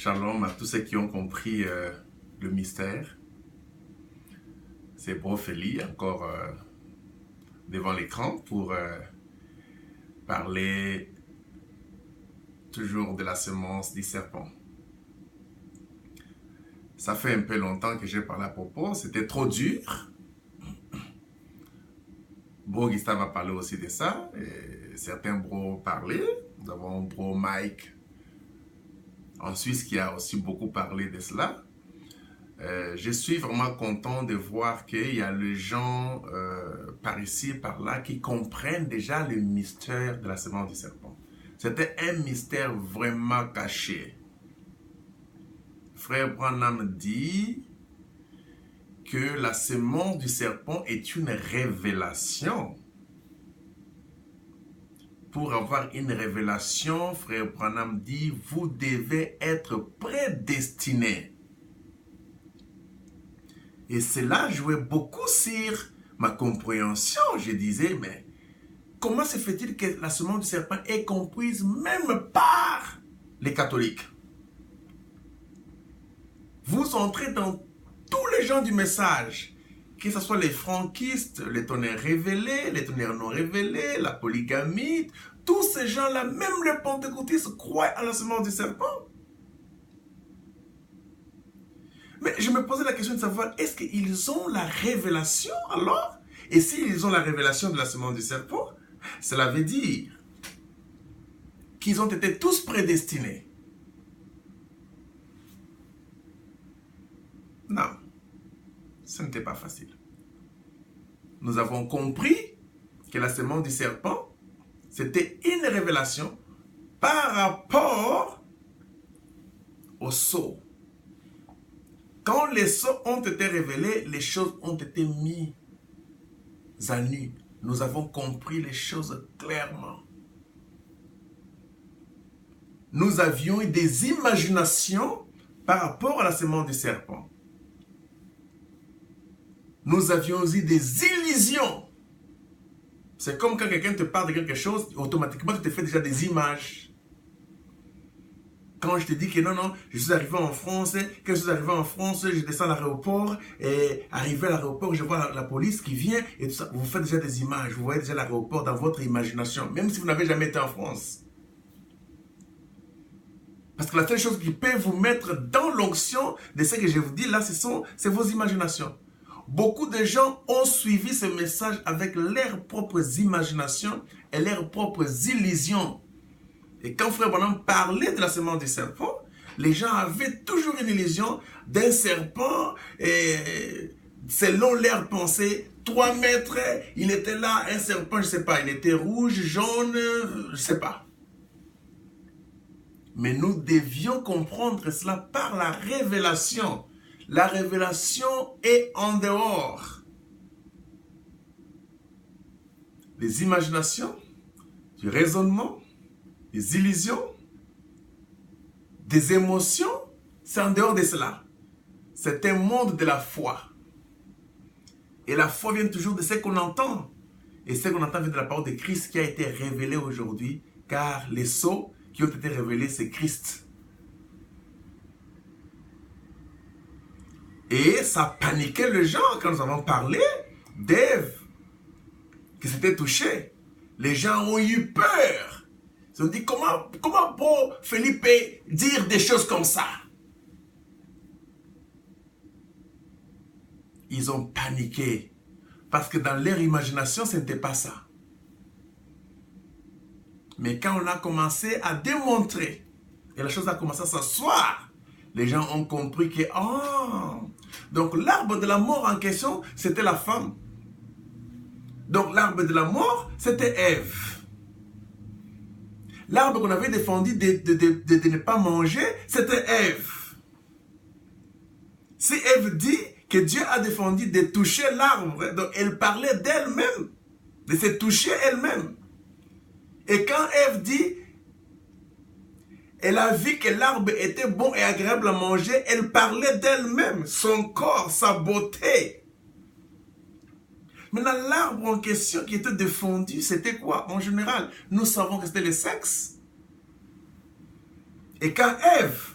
Shalom à tous ceux qui ont compris le mystère. C'est Brofeli encore devant l'écran pour parler toujours de la semence du serpent. Ça fait un peu longtemps que j'ai parlé à propos, c'était trop dur. Bro Gustave a parlé aussi de ça, et certains bros parlaient. Nous avons bro Mike en Suisse qui a aussi beaucoup parlé de cela. Je suis vraiment content de voir qu'il y a les gens par ici, par là, qui comprennent déjà le mystère de la semence du serpent. C'était un mystère vraiment caché. Frère Branham dit que la semence du serpent est une révélation. Pour avoir une révélation, Frère Branham dit, vous devez être prédestiné. Et cela jouait beaucoup sur ma compréhension. Je disais, mais comment se fait-il que la semence du serpent est comprise même par les catholiques? Vous entrez dans tous les gens du message, que ce soit les franquistes, les tonnerres révélés, les tonnerres non révélés, la polygamie, tous ces gens-là, même les pentecôtistes, croient à la semence du serpent. Mais je me posais la question de savoir, est-ce qu'ils ont la révélation alors? Et s'ils ont la révélation de la semence du serpent, cela veut dire qu'ils ont été tous prédestinés. Non, ce n'était pas facile. Nous avons compris que la semence du serpent, c'était une révélation par rapport au sceau. Quand les sceaux ont été révélés, les choses ont été mises à nu. Nous avons compris les choses clairement. Nous avions eu des imaginations par rapport à la semence du serpent. Nous avions eu des illusions. C'est comme quand quelqu'un te parle de quelque chose, automatiquement tu te fais déjà des images. Quand je te dis que non, je suis arrivé en France, quand je suis arrivé en France, je descends à l'aéroport, et arrivé à l'aéroport, je vois la police qui vient, et tout ça, vous faites déjà des images, vous voyez déjà l'aéroport dans votre imagination, même si vous n'avez jamais été en France. Parce que la seule chose qui peut vous mettre dans l'onction de ce que je vous dis là, c'est vos imaginations. Beaucoup de gens ont suivi ce message avec leurs propres imaginations et leurs propres illusions. Et quand Frère Branham parlait de la semence du serpent, les gens avaient toujours une illusion d'un serpent et selon leur pensée, 3 mètres, il était là, un serpent, je ne sais pas, il était rouge, jaune, je ne sais pas. Mais nous devions comprendre cela par la révélation. La révélation est en dehors des imaginations, du raisonnement, des illusions, des émotions. C'est en dehors de cela. C'est un monde de la foi. Et la foi vient toujours de ce qu'on entend. Et ce qu'on entend vient de la parole de Christ qui a été révélée aujourd'hui, car les sceaux qui ont été révélés, c'est Christ. Et ça paniquait les gens quand nous avons parlé d'Ève, qui s'était touchée. Les gens ont eu peur. Ils se sont dit, comment peut Philippe dire des choses comme ça? Ils ont paniqué. Parce que dans leur imagination, ce n'était pas ça. Mais quand on a commencé à démontrer, et la chose a commencé à s'asseoir, les gens ont compris que, donc l'arbre de la mort en question, c'était la femme. Donc l'arbre de la mort, c'était Ève. L'arbre qu'on avait défendu de ne pas manger, c'était Ève. Si Ève dit que Dieu a défendu de toucher l'arbre, donc elle parlait d'elle-même, de se toucher elle-même. Et quand Ève dit, elle a vu que l'arbre était bon et agréable à manger, elle parlait d'elle-même, son corps, sa beauté. Maintenant, l'arbre en question qui était défendu, c'était quoi? En général, nous savons que c'était le sexe. Et quand Ève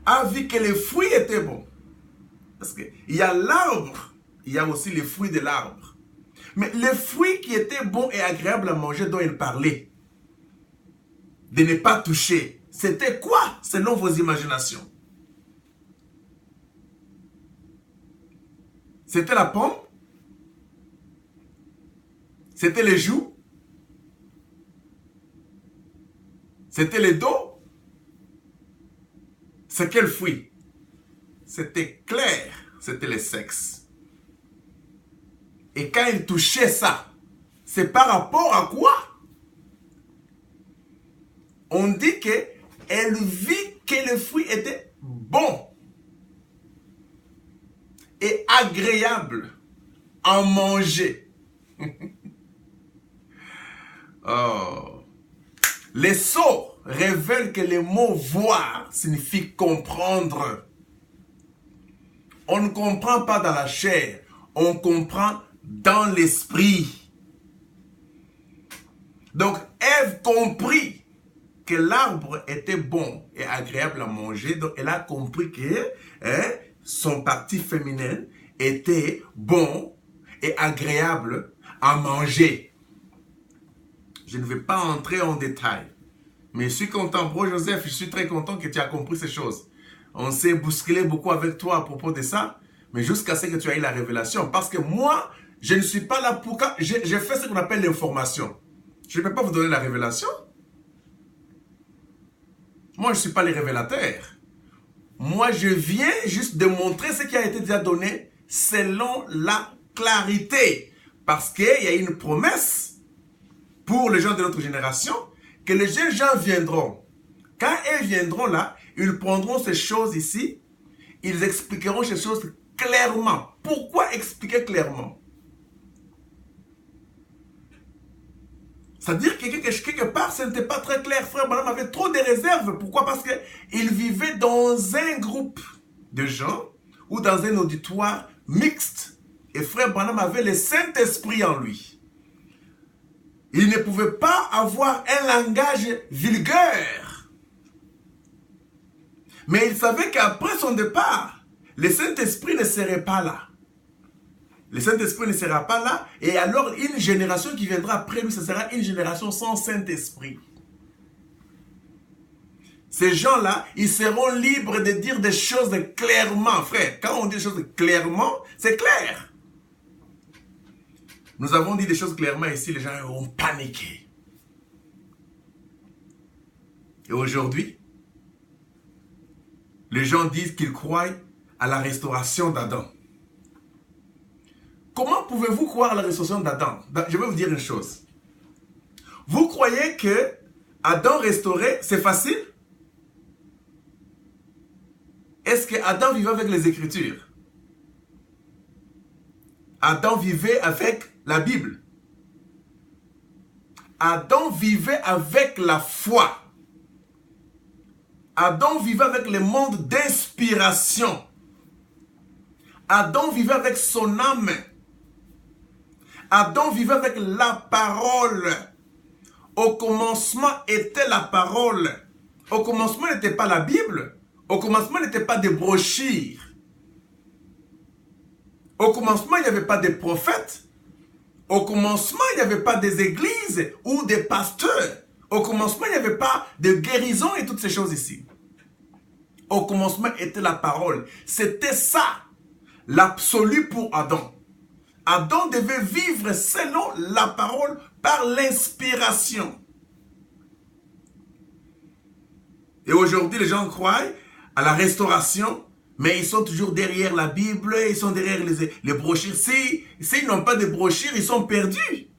a vu que les fruits étaient bons. Parce qu'il y a l'arbre, il y a aussi les fruits de l'arbre. Mais les fruits qui étaient bons et agréables à manger dont il parlait, de ne pas toucher, c'était quoi selon vos imaginations? C'était la pomme? C'était les joues? C'était les dos? C'est quel fruit? C'était clair, c'était le sexe. Et quand il touchait ça, c'est par rapport à quoi? On dit qu'elle vit que le fruit était bon et agréable à manger. Oh. Les sots révèlent que le mot voir signifie comprendre. On ne comprend pas dans la chair, on comprend dans l'esprit. Donc, Ève comprit que l'arbre était bon et agréable à manger. Donc, elle a compris que son parti féminin était bon et agréable à manger. Je ne vais pas entrer en détail. Mais je suis content, bro Joseph, je suis très content que tu as compris ces choses. On s'est bousculé beaucoup avec toi à propos de ça, mais jusqu'à ce que tu aies la révélation. Parce que moi, je ne suis pas là pour... J'ai fait ce qu'on appelle l'information. Je ne peux pas vous donner la révélation. Moi, je ne suis pas le révélateur. Moi, je viens juste de montrer ce qui a été déjà donné selon la clarité. Parce qu'il y a une promesse pour les gens de notre génération, que les jeunes gens viendront. Quand ils viendront là, ils prendront ces choses ici, ils expliqueront ces choses clairement. Pourquoi expliquer clairement? C'est-à-dire que quelque part, ce n'était pas très clair. Frère Branham avait trop de réserves. Pourquoi? Parce qu'il vivait dans un groupe de gens ou dans un auditoire mixte. Et Frère Branham avait le Saint-Esprit en lui. Il ne pouvait pas avoir un langage vulgaire. Mais il savait qu'après son départ, le Saint-Esprit ne serait pas là. Le Saint-Esprit ne sera pas là. Et alors, une génération qui viendra après lui, ce sera une génération sans Saint-Esprit. Ces gens-là, ils seront libres de dire des choses clairement. Frère, quand on dit des choses clairement, c'est clair. Nous avons dit des choses clairement ici, les gens ont paniqué. Et aujourd'hui, les gens disent qu'ils croient à la restauration d'Adam. Comment pouvez-vous croire à la restauration d'Adam? Je vais vous dire une chose. Vous croyez que Adam restauré, c'est facile? Est-ce que Adam vivait avec les Écritures? Adam vivait avec la Bible. Adam vivait avec la foi. Adam vivait avec le monde d'inspiration. Adam vivait avec son âme. Adam vivait avec la parole. Au commencement était la parole. Au commencement n'était pas la Bible. Au commencement n'était pas des brochures. Au commencement, il n'y avait pas de prophètes. Au commencement, il n'y avait pas des églises ou des pasteurs. Au commencement, il n'y avait pas de guérison et toutes ces choses ici. Au commencement était la parole. C'était ça, l'absolu pour Adam. Adam devait vivre selon la parole par l'inspiration. Et aujourd'hui, les gens croient à la restauration, mais ils sont toujours derrière la Bible, ils sont derrière les brochures. S'ils n'ont pas de brochures, ils sont perdus.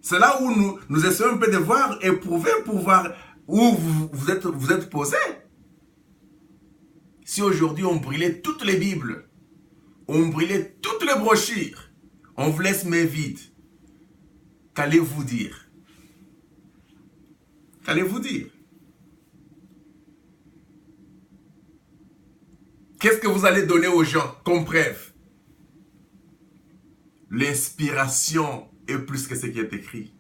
C'est là où nous essayons un peu de voir, éprouver pour voir où vous êtes posé. Si aujourd'hui on brûlait toutes les Bibles, on brûlait toutes les brochures, on vous laisse main vide, qu'allez-vous dire? Qu'allez-vous dire? Qu'est-ce que vous allez donner aux gens comme preuve? L'inspiration est plus que ce qui est écrit.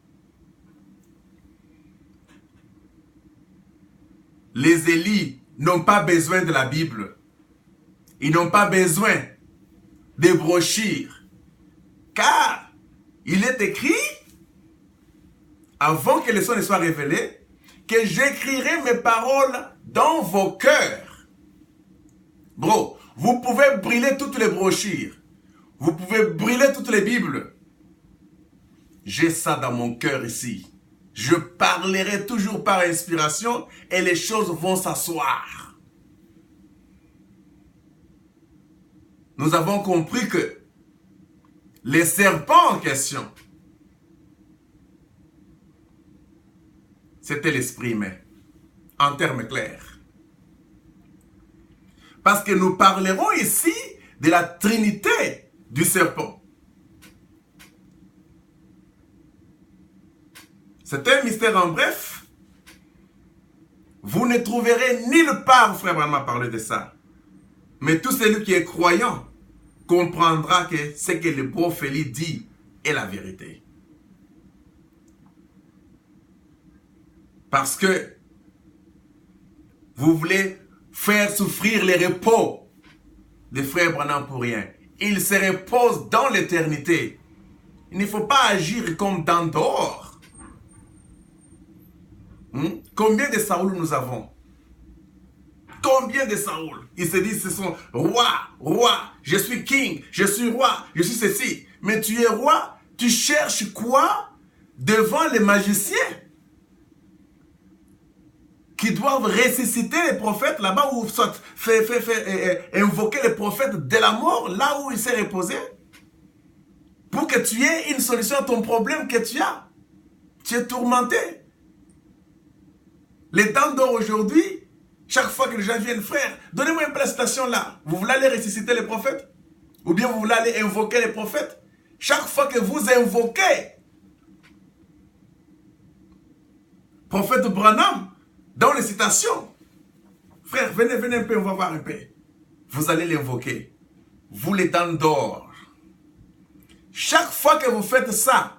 les Élis n'ont pas besoin de la Bible. Ils n'ont pas besoin des brochures. Car il est écrit, avant que le son ne soit révélé, que j'écrirai mes paroles dans vos cœurs. Bro, vous pouvez brûler toutes les brochures. Vous pouvez brûler toutes les Bibles. J'ai ça dans mon cœur ici. Je parlerai toujours par inspiration et les choses vont s'asseoir. Nous avons compris que les serpents en question, c'était l'esprit humain, en termes clairs. Parce que nous parlerons ici de la trinité du serpent. C'est un mystère en bref. Vous ne trouverez nulle part, frère Branham a parlé de ça. Mais tout celui qui est croyant comprendra que ce que le prophète dit est la vérité. Parce que vous voulez faire souffrir les repos des frères Branham pour rien. Ils se reposent dans l'éternité. Il ne faut pas agir comme dans dehors. Combien de Saoul nous avons? Combien de Saoul? Ils se disent, ce sont roi, je suis king, je suis roi, je suis ceci. Mais tu es roi, tu cherches quoi devant les magiciens qui doivent ressusciter les prophètes là-bas ou soit invoquer les prophètes de la mort, là où il s'est reposé, pour que tu aies une solution à ton problème que tu as. Tu es tourmenté. Les temps d'or aujourd'hui, chaque fois que les gens viennent, frère, donnez-moi une prestation là. Vous voulez aller ressusciter les prophètes? Ou bien vous voulez aller invoquer les prophètes? Chaque fois que vous invoquez prophète Branham, dans les citations, frère, venez un peu, on va voir un peu. Vous allez l'invoquer. Vous les temps d'or. Chaque fois que vous faites ça,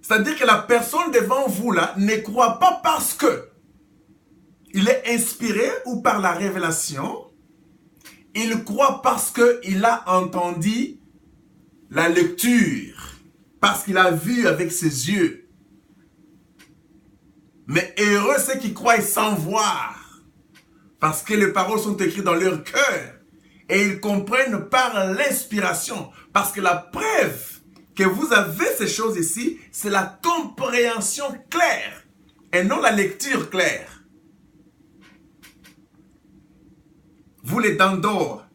c'est-à-dire que la personne devant vous là ne croit pas parce que il est inspiré ou par la révélation. Il croit parce qu'il a entendu la lecture, parce qu'il a vu avec ses yeux. Mais heureux ceux qui croient sans voir, parce que les paroles sont écrites dans leur cœur et ils comprennent par l'inspiration, parce que la preuve que vous avez ces choses ici, c'est la compréhension claire et non la lecture claire. Vous les dents d'or,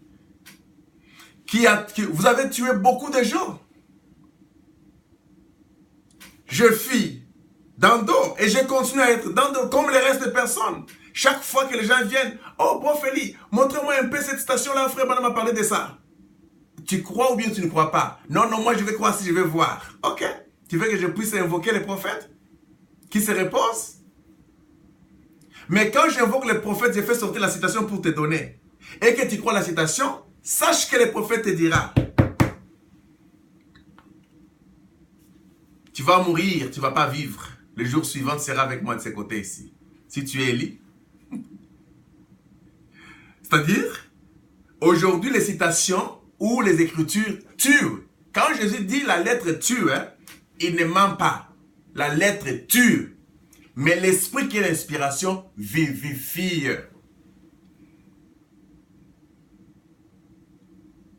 vous avez tué beaucoup de gens. Je suis dents d'or et je continue à être dents d'or comme les restes de personnes. Chaque fois que les gens viennent, oh Bofeli, montre-moi un peu cette station-là, frère Branham m'a parlé de ça. Tu crois ou bien tu ne crois pas? Non, moi je vais croire si je vais voir. Ok. Tu veux que je puisse invoquer les prophètes qui se reposent? Mais quand j'invoque les prophètes, j'ai fait sortir la citation pour te donner. Et que tu crois la citation, sache que le prophète te dira. Tu vas mourir, tu ne vas pas vivre. Le jour suivant, tu seras avec moi de ce côté ici. Si tu es Élie. C'est-à-dire, aujourd'hui, les citations ou les écritures tuent. Quand Jésus dit la lettre tue, il ne ment pas. La lettre tue. Mais l'esprit qui est l'inspiration vivifie.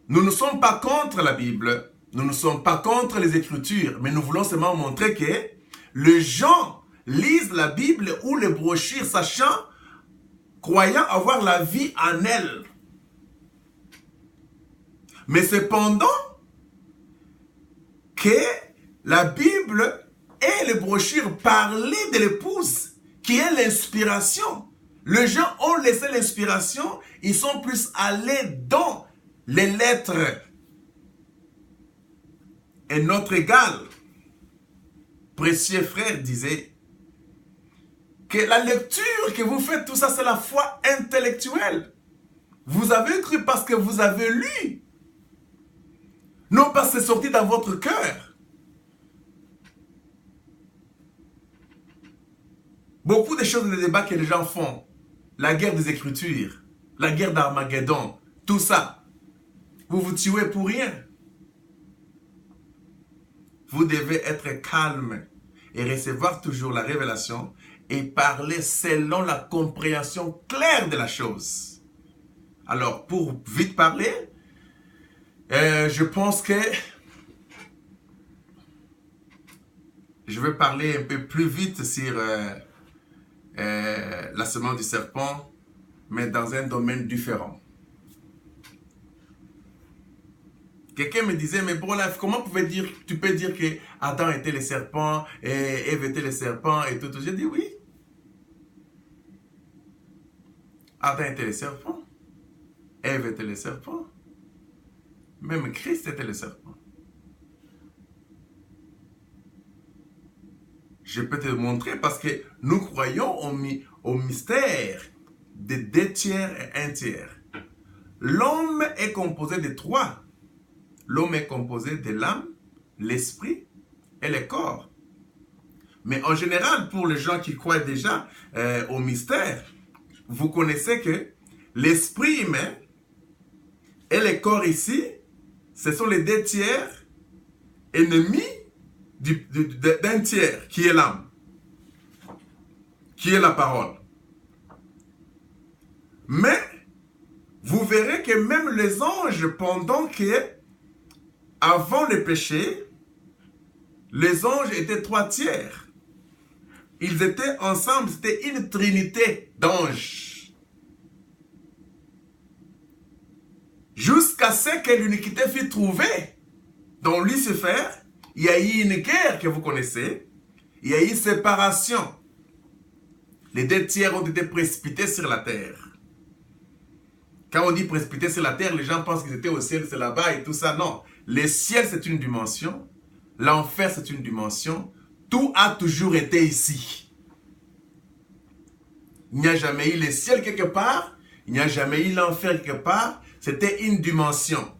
Nous ne sommes pas contre la Bible. Nous ne sommes pas contre les Écritures. Mais nous voulons seulement montrer que les gens lisent la Bible ou les brochures sachant, croyant avoir la vie en elles. Mais cependant, que la Bible et les brochures parlaient de l'épouse, qui est l'inspiration. Les gens ont laissé l'inspiration, ils sont plus allés dans les lettres. Et notre égal, précieux frère, disait que la lecture que vous faites, tout ça, c'est la foi intellectuelle. Vous avez cru parce que vous avez lu. Non parce que c'est sorti dans votre cœur. Beaucoup de choses, de débats que les gens font. La guerre des Écritures, la guerre d'Armageddon, tout ça. Vous vous tuez pour rien. Vous devez être calme et recevoir toujours la révélation et parler selon la compréhension claire de la chose. Alors, pour vite parler, je pense que je vais parler un peu plus vite sur la semence du serpent, mais dans un domaine différent. Quelqu'un me disait, mais bon, là, comment tu peux dire que Adam était le serpent et Ève était le serpent et tout. J'ai dit oui. Adam était le serpent. Ève était le serpent. Même Christ était le serpent. Je peux te montrer parce que nous croyons au mystère de 2 tiers et 1 tiers. L'homme est composé de 3. L'homme est composé de l'âme, l'esprit et le corps. Mais en général, pour les gens qui croient déjà au mystère, vous connaissez que l'esprit humain et le corps ici, ce sont les 2 tiers ennemis d'un tiers, qui est l'âme, qui est la parole. Mais, vous verrez que même les anges, pendant que, avant le péché, les anges étaient 3 tiers. Ils étaient ensemble, c'était une trinité d'anges. Jusqu'à ce que l'uniquité fut trouvée dans Lucifer, il y a eu une guerre que vous connaissez, il y a eu une séparation. Les 2 tiers ont été précipités sur la terre. Quand on dit précipités sur la terre, les gens pensent qu'ils étaient au ciel, c'est là-bas et tout ça. Non, le ciel c'est une dimension, l'enfer c'est une dimension, tout a toujours été ici. Il n'y a jamais eu le ciel quelque part, il n'y a jamais eu l'enfer quelque part, c'était une dimension.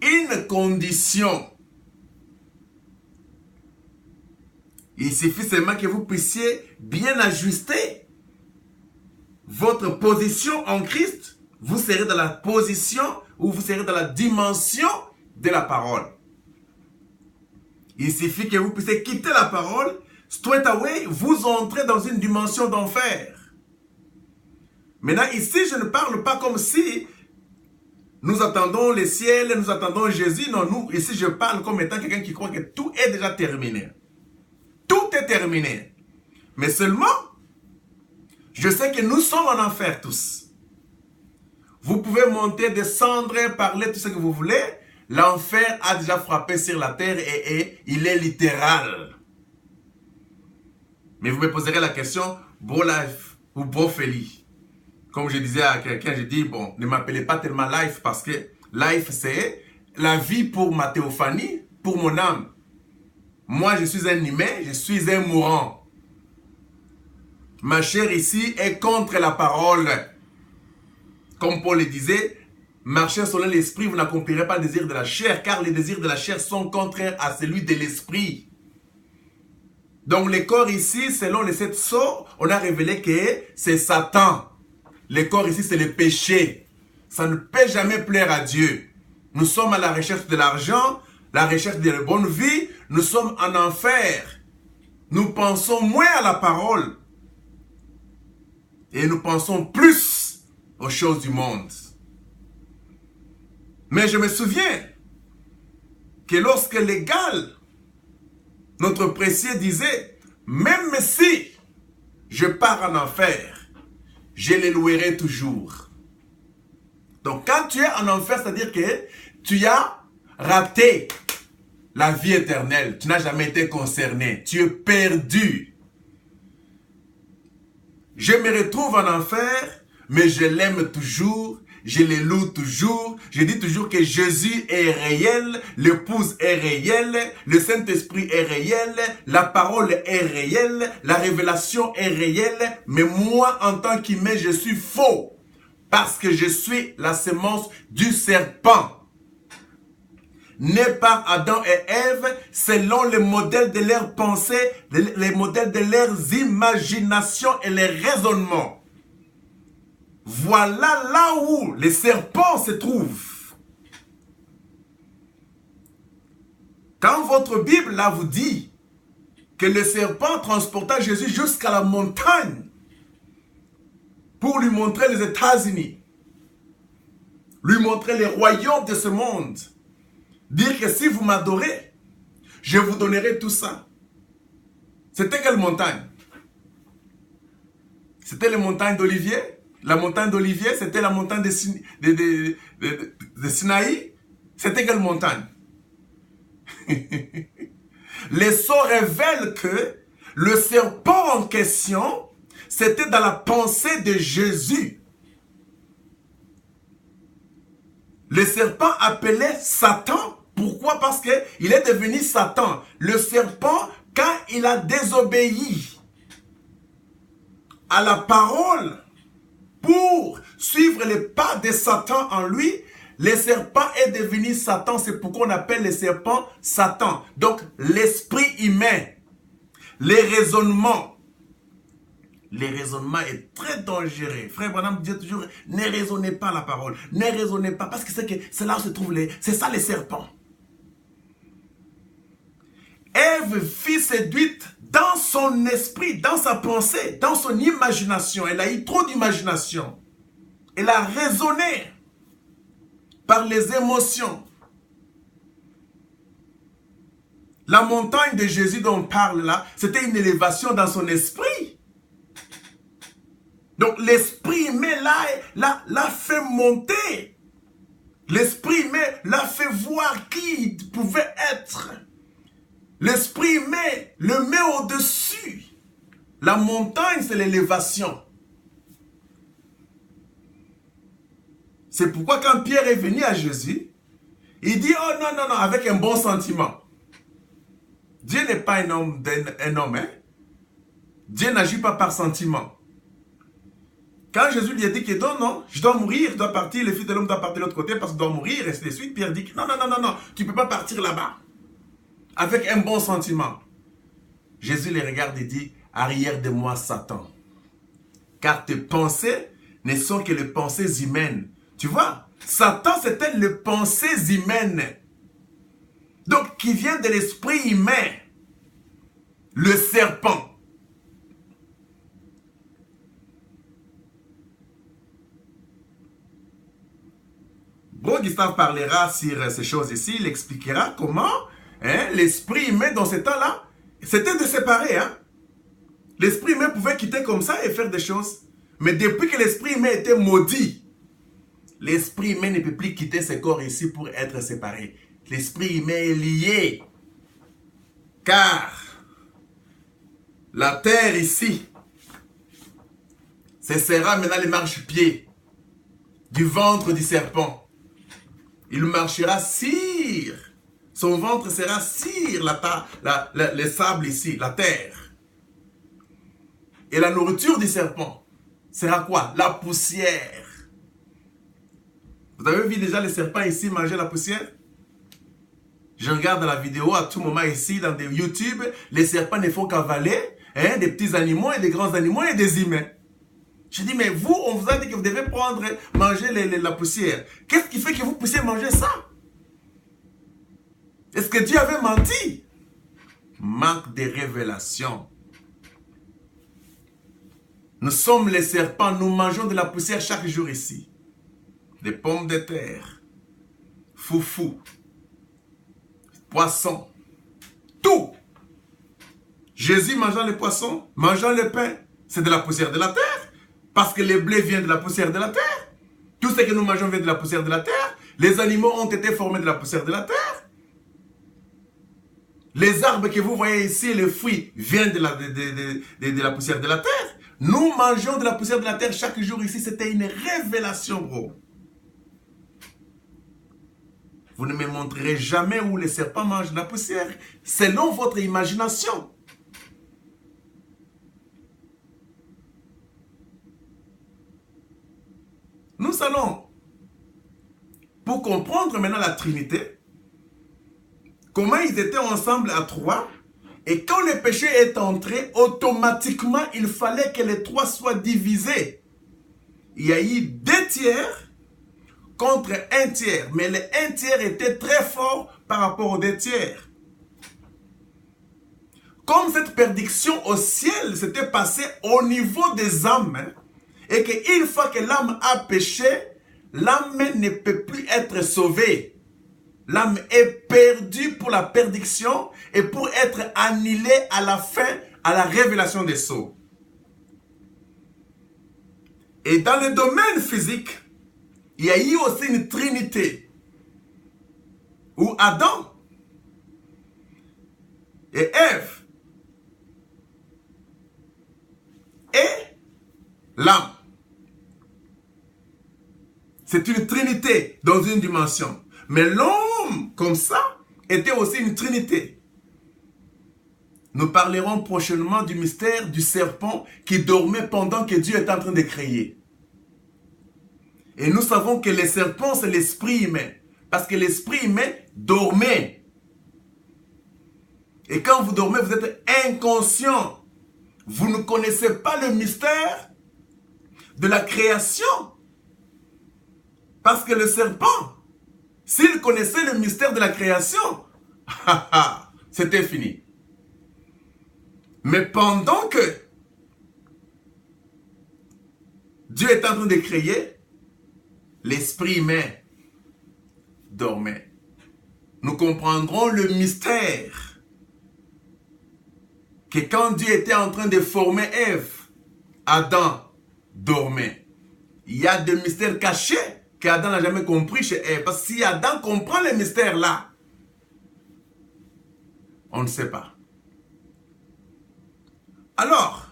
Une condition. Il suffit seulement que vous puissiez bien ajuster votre position en Christ. Vous serez dans la position ou vous serez dans la dimension de la parole. Il suffit que vous puissiez quitter la parole, straight away, vous entrez dans une dimension d'enfer. Maintenant, ici, je ne parle pas comme si nous attendons le ciel, nous attendons Jésus. Non, ici, je parle comme étant quelqu'un qui croit que tout est déjà terminé. Tout est terminé. Mais seulement, je sais que nous sommes en enfer tous. Vous pouvez monter, descendre, parler, tout ce que vous voulez. L'enfer a déjà frappé sur la terre et il est littéral. Mais vous me poserez la question, beau life ou beau Feli. Comme je disais à quelqu'un, je dis, bon, ne m'appelez pas tellement life parce que life c'est la vie pour ma théophanie, pour mon âme. Moi, je suis un humain, je suis un mourant. Ma chair ici est contre la parole. Comme Paul le disait, marchez selon l'esprit, vous n'accomplirez pas le désir de la chair, car les désirs de la chair sont contraires à celui de l'esprit. Donc le corps ici, selon les 7 sceaux, on a révélé que c'est Satan. Le corps ici, c'est le péché. Ça ne peut jamais plaire à Dieu. Nous sommes à la recherche de l'argent, la recherche de la bonne vie. Nous sommes en enfer. Nous pensons moins à la parole. Et nous pensons plus aux choses du monde. Mais je me souviens que lorsque l'égal, notre précieux disait, même si je pars en enfer, je les louerai toujours. Donc quand tu es en enfer, c'est-à-dire que tu as raté la vie éternelle. Tu n'as jamais été concerné. Tu es perdu. Je me retrouve en enfer, mais je l'aime toujours. Je le loue toujours. Je dis toujours que Jésus est réel, l'épouse est réelle, le Saint-Esprit est réel, la parole est réelle, la révélation est réelle. Mais moi, en tant qu'humain, je suis faux. Parce que je suis la semence du serpent. nés par Adam et Ève, selon les modèles de leurs pensées, les modèles de leurs imaginations et les raisonnements. Voilà là où les serpents se trouvent. Quand votre Bible là vous dit que le serpent transporta Jésus jusqu'à la montagne pour lui montrer les États-Unis, lui montrer les royaumes de ce monde, dire que si vous m'adorez, je vous donnerai tout ça. C'était quelle montagne? C'était les montagnes d'Olivier? La montagne d'Olivier, c'était la montagne de Sinaï? C'était quelle montagne? Les sceaux révèlent que le serpent en question, c'était dans la pensée de Jésus. Le serpent appelé Satan. Pourquoi? Parce qu'il est devenu Satan. Le serpent, quand il a désobéi à la parole pour suivre les pas de Satan en lui, le serpent est devenu Satan. C'est pourquoi on appelle le serpent Satan. Donc, l'esprit humain, les raisonnements est très dangereux. Frère Branham dit toujours, ne raisonnez pas la parole. Ne raisonnez pas, parce que c'est là où se trouvent c'est ça les serpents. Ève fut séduite dans son esprit, dans sa pensée, dans son imagination. Elle a eu trop d'imagination. Elle a raisonné par les émotions. La montagne de Jésus dont on parle là, c'était une élévation dans son esprit. Donc l'esprit humain l'a fait monter. L'esprit humain l'a fait voir qui il pouvait être. L'esprit humain le met au-dessus. La montagne, c'est l'élévation. C'est pourquoi quand Pierre est venu à Jésus, il dit, oh non, non, non, avec un bon sentiment. Dieu n'est pas un homme, hein? Dieu n'agit pas par sentiment. Quand Jésus lui a dit que non, non, je dois mourir, je dois partir, le Fils de l'homme doit partir de l'autre côté parce qu'il doit mourir, et ainsi de suite, Pierre dit que non, non, non, non, non, tu ne peux pas partir là-bas. Avec un bon sentiment. Jésus les regarde et dit, arrière de moi, Satan. Car tes pensées ne sont que les pensées humaines. Tu vois, Satan, c'était les pensées humaines. Donc, qui vient de l'esprit humain. Le serpent. Bon, Gustave parlera sur ces choses ici. Il expliquera comment l'esprit humain dans ce temps-là, c'était de séparer. Hein? L'esprit humain pouvait quitter comme ça et faire des choses. Mais depuis que l'esprit humain était maudit, l'esprit humain ne peut plus quitter ce corps ici pour être séparé. L'esprit humain est lié. Car la terre ici, ce sera maintenant le marchepied du ventre du serpent. Il marchera sur, son ventre sera sur le sable ici, la terre. Et la nourriture du serpent sera quoi? La poussière. Vous avez vu déjà les serpents ici manger la poussière? Je regarde la vidéo à tout moment ici dans des YouTube, les serpents ne font qu'avaler des petits animaux et des grands animaux et des humains. Je dis, mais vous, on vous a dit que vous devez manger la poussière. Qu'est-ce qui fait que vous puissiez manger ça? Est-ce que Dieu avait menti? Manque de révélation. Nous sommes les serpents, nous mangeons de la poussière chaque jour ici. Des pommes de terre, foufou, poisson, tout. Jésus mangeant les poissons, mangeant le pain, c'est de la poussière de la terre. Parce que le blé vient de la poussière de la terre. Tout ce que nous mangeons vient de la poussière de la terre. Les animaux ont été formés de la poussière de la terre. Les arbres que vous voyez ici, les fruits, viennent de la poussière de la terre. Nous mangeons de la poussière de la terre chaque jour ici. C'était une révélation, gros. Vous ne me montrerez jamais où les serpents mangent de la poussière. Selon votre imagination. Nous allons, pour comprendre maintenant la Trinité, comment ils étaient ensemble à 3. Et quand le péché est entré, automatiquement, il fallait que les 3 soient divisés. Il y a eu 2 tiers contre 1 tiers. Mais le 1 tiers était très fort par rapport aux 2 tiers. Comme cette prédiction au ciel s'était passée au niveau des âmes, hein, et qu'une fois que l'âme a péché, l'âme ne peut plus être sauvée. L'âme est perdue pour la perdition et pour être annihilée à la fin, à la révélation des sceaux. Et dans le domaine physique, il y a eu aussi une trinité, où Adam et Ève et l'âme. C'est une trinité dans une dimension. Mais l'homme, comme ça, était aussi une trinité. Nous parlerons prochainement du mystère du serpent qui dormait pendant que Dieu était en train de créer. Et nous savons que le serpent, c'est l'esprit humain. Parce que l'esprit humain dormait. Et quand vous dormez, vous êtes inconscient. Vous ne connaissez pas le mystère de la création. Parce que le serpent, s'il connaissait le mystère de la création, c'était fini. Mais pendant que Dieu est en train de créer, l'esprit humain dormait. Nous comprendrons le mystère que quand Dieu était en train de former Ève, Adam dormait. Il y a des mystères cachés qu'Adam n'a jamais compris chez Ève. Parce que si Adam comprend les mystères là, on ne sait pas. Alors,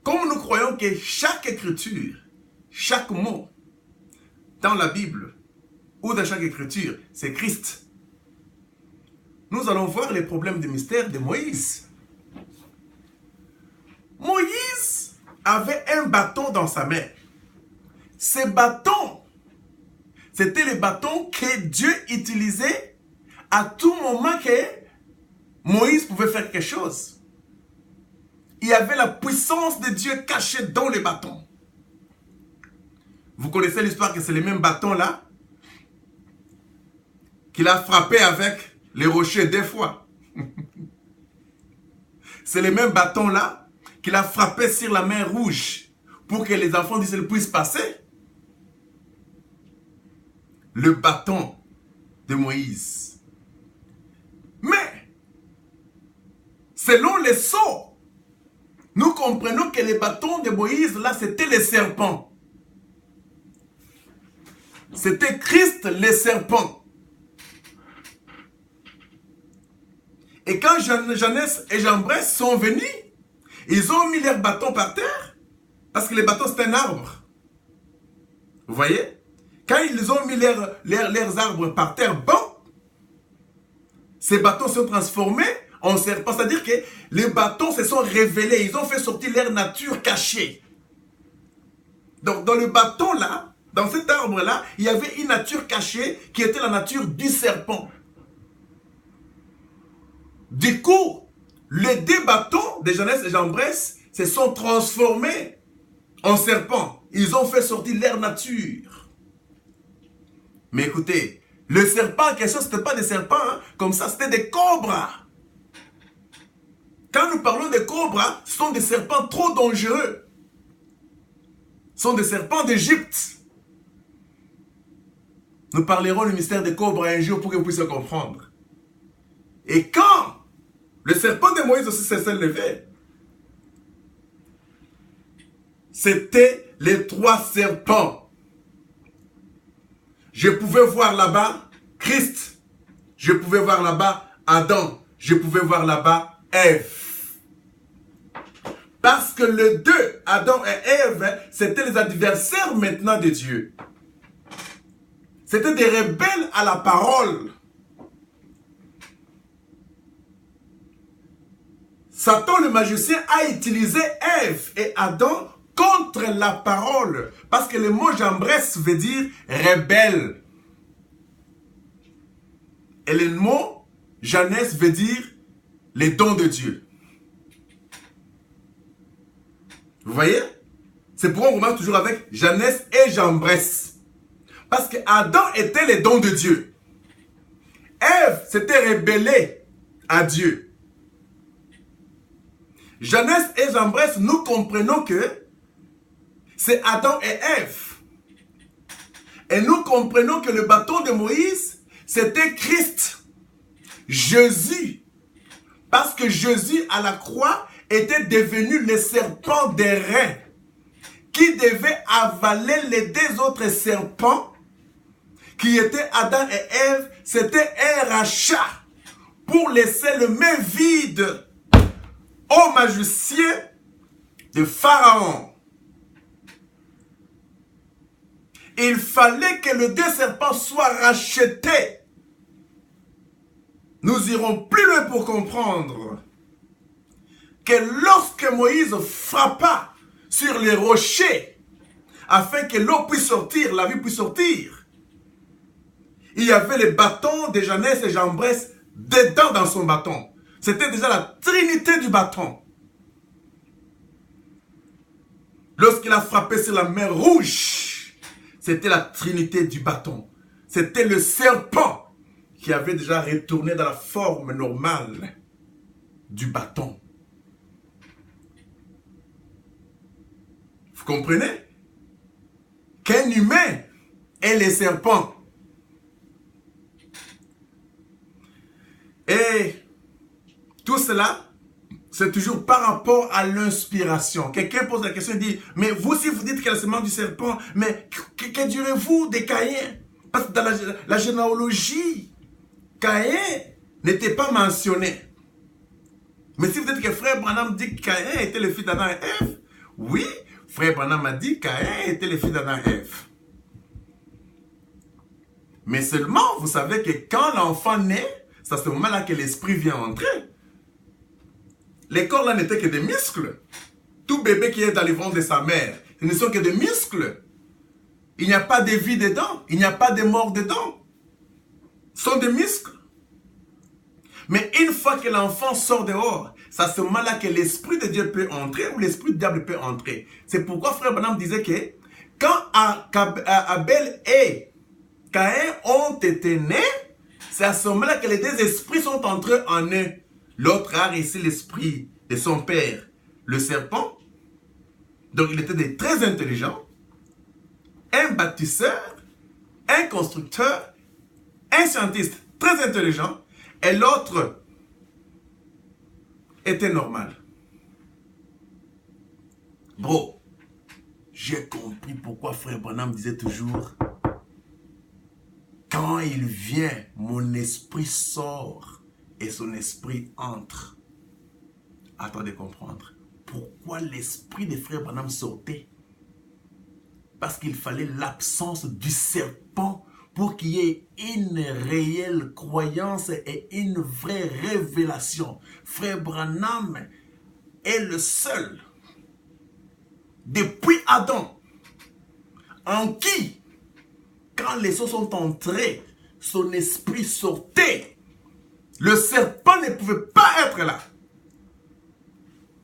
comme nous croyons que chaque écriture, chaque mot dans la Bible ou dans chaque écriture, c'est Christ, nous allons voir les problèmes de mystère de Moïse. Moïse avait un bâton dans sa main. Ce bâton, c'était le bâton que Dieu utilisait à tout moment que Moïse pouvait faire quelque chose. Il y avait la puissance de Dieu cachée dans les bâtons. Vous connaissez l'histoire que c'est le même bâton là qu'il a frappé avec les rochers 2 fois. C'est le même bâton là qu'il a frappé sur la mer Rouge pour que les enfants d'Israël puissent passer. Le bâton de Moïse. Mais, selon les sceaux, nous comprenons que les bâtons de Moïse, là, c'était les serpents. C'était Christ, les serpents. Et quand Jeannès et Jean-Bresse sont venus, ils ont mis leurs bâtons par terre, parce que les bâtons, c'est un arbre. Vous voyez? Quand ils ont mis leurs arbres par terre, bon, ces bâtons sont transformés en serpents. C'est-à-dire que les bâtons se sont révélés. Ils ont fait sortir leur nature cachée. Donc, dans le bâton là, dans cet arbre là, il y avait une nature cachée qui était la nature du serpent. Du coup, les 2 bâtons de Jeannès et Jean-Bresse se sont transformés en serpents. Ils ont fait sortir leur nature. Mais écoutez, le serpent en question, ce n'était pas des serpents, hein, comme ça, c'était des cobras. Quand nous parlons de cobras, ce sont des serpents trop dangereux. Ce sont des serpents d'Égypte. Nous parlerons du mystère des cobras un jour pour que vous puissiez comprendre. Et quand le serpent de Moïse aussi s'est levé, c'était les 3 serpents. Je pouvais voir là-bas Christ. Je pouvais voir là-bas Adam. Je pouvais voir là-bas Ève. Parce que les 2, Adam et Ève, c'était les adversaires maintenant de Dieu. C'était des rebelles à la parole. Satan le magicien a utilisé Ève et Adam contre la parole. Parce que le mot Jean-Bresse veut dire rebelle. Et le mot Jeannès veut dire les dons de Dieu. Vous voyez? C'est pourquoi on commence toujours avec Jeannès et Jambres. Parce que Adam était les dons de Dieu. Ève s'était rébellée à Dieu. Jeannès et Jambres, nous comprenons que c'est Adam et Ève. Et nous comprenons que le bâton de Moïse, c'était Christ, Jésus. Parce que Jésus, à la croix, était devenu le serpent des reins qui devait avaler les deux autres serpents qui étaient Adam et Ève. C'était un rachat pour laisser le main vide aux magiciens de Pharaon. Il fallait que les deux serpents soient rachetés. Nous irons plus loin pour comprendre que lorsque Moïse frappa sur les rochers afin que l'eau puisse sortir, la vie puisse sortir, il y avait les bâtons de Jeannès et Jambres dedans dans son bâton. C'était déjà la trinité du bâton. Lorsqu'il a frappé sur la mer rouge, c'était la trinité du bâton. C'était le serpent qui avait déjà retourné dans la forme normale du bâton. Vous comprenez? Qu'un humain est le serpent. Et tout cela, c'est toujours par rapport à l'inspiration. Quelqu'un pose la question et dit, mais vous, si vous dites que c'est le semence du serpent, mais que direz-vous des Caïns? Parce que dans la généalogie, Caïn n'était pas mentionné. Mais si vous dites que frère Branham dit que Caïn était le fils d'Adam et Ève, oui, frère Branham a dit que Caïn était le fils d'Adam et Ève. Mais seulement, vous savez que quand l'enfant naît, c'est à ce moment-là que l'esprit vient entrer. Les corps là n'étaient que des muscles. Tout bébé qui est dans le ventre de sa mère, ce ne sont que des muscles. Il n'y a pas de vie dedans. Il n'y a pas de mort dedans. Ce sont des muscles. Mais une fois que l'enfant sort dehors, c'est à ce moment-là que l'esprit de Dieu peut entrer ou l'esprit du diable peut entrer. C'est pourquoi frère Branham disait que quand Abel et Caïn ont été nés, c'est à ce moment-là que les deux esprits sont entrés en eux. L'autre a reçu l'esprit de son père, le serpent. Donc il était très intelligent, un bâtisseur, un constructeur, un scientiste très intelligent, et l'autre était normal. Bro, j'ai compris pourquoi frère Branham disait toujours, quand il vient, mon esprit sort et son esprit entre. Attendez de comprendre. Pourquoi l'esprit des frères Branham sortait? Parce qu'il fallait l'absence du serpent pour qu'il y ait une réelle croyance et une vraie révélation. Frère Branham est le seul, depuis Adam, en qui, quand les choses sont entrées, son esprit sortait. Le serpent ne pouvait pas être là.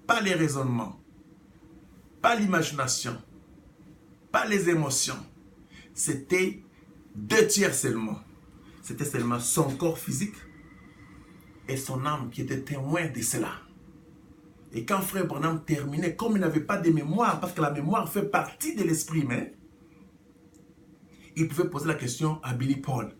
Pas les raisonnements, pas l'imagination, pas les émotions. C'était 2/3 seulement. C'était seulement son corps physique et son âme qui étaient témoins de cela. Et quand frère Branham terminait, comme il n'avait pas de mémoire, parce que la mémoire fait partie de l'esprit humain, il pouvait poser la question à Billy Paul.